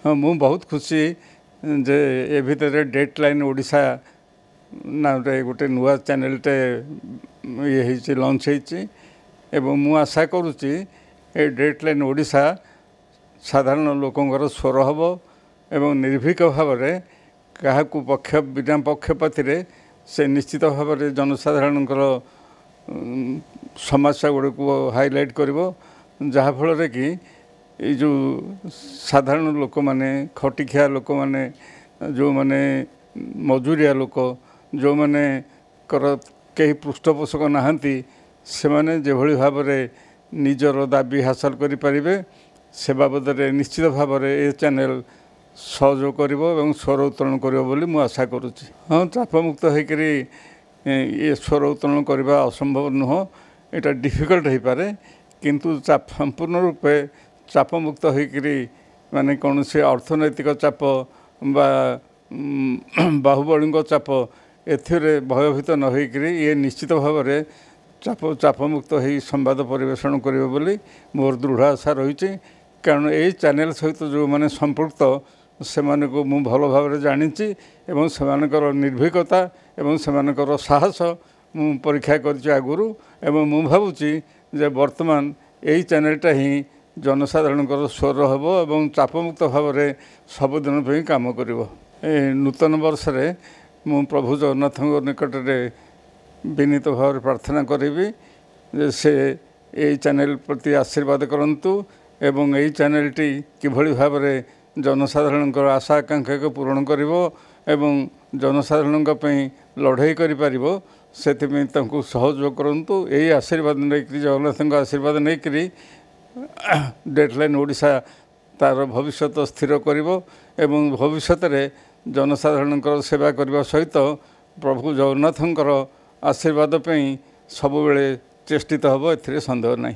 हाँ मु बहुत खुशी जे ए भितर डेडलाइन ओडिशा ना गोटे नुआ चैनलटे ये लॉन्च एवं मु आशा करुच्ची ए डेडलाइन ओडिशा साधारण लोकंर स्वर हम एवं निर्भीक भाव में क्या पक्ष बिना पक्षपाति से निश्चित भाव में जनसाधारण समस्या गुड़ को हाइलाइट कर जहाँफल कि ये जो साधारण लोक मैंने खटिखिया लोक मैंने जो मैंने मजूरिया लोक जो मैंने कहीं पृष्ठपोषक नहांती से माने जेभली भाव में निजर दाबी हासिल करें से बाबद निश्चित भाव में ये चैनल सहयोग कर स्वर उत्तोलन कर आशा करुच्ची। हाँ चापमुक्त होकर ये स्वर उत्तोलन करने असंभव नुह यहाँ डिफिकल्ट हो पारे किंतु संपूर्ण रूपे चापमुक्त होकर माने कौन से अर्थनैतिक चाप बा बाहुबली चाप एथिरे भयभीत न होकर ये निश्चित भाव में चापमुक्त हो संवाद परिवेषण करिवे बोली मोर दृढ़ आशा रही कारण यही चैनल सहित जो मैंने संपृक्त से को मु भल भाव में जानी एवं से निर्भीकता एवं से साहस मु परीक्षा कर आगुरी एवं मु भावुची जे वर्तमान यही चैनलटा ही जनसाधारण स्वर हम और चापमुक्त भाव में सबुदिन पर काम कर नूतन वर्ष में मु प्रभु जगन्नाथ निकट में विनीत भाव में प्रार्थना करी से यही चैनल प्रति आशीर्वाद करंतु एवं यही चैनलटी किभली भाव में जनसाधारण आशा आकांक्षा को पूरण कर जनसाधारण लड़ाई कर सहयोग करूँ यही आशीर्वाद नहीं जगन्नाथ आशीर्वाद नहीं करी डेडलाइन ओडिशा तार भविष्य स्थिर कर भविष्य में जनसाधारण सेवा करने सहित प्रभु जगन्नाथ आशीर्वाद सब बेले चेष्टित हम ए सन्देह नहीं।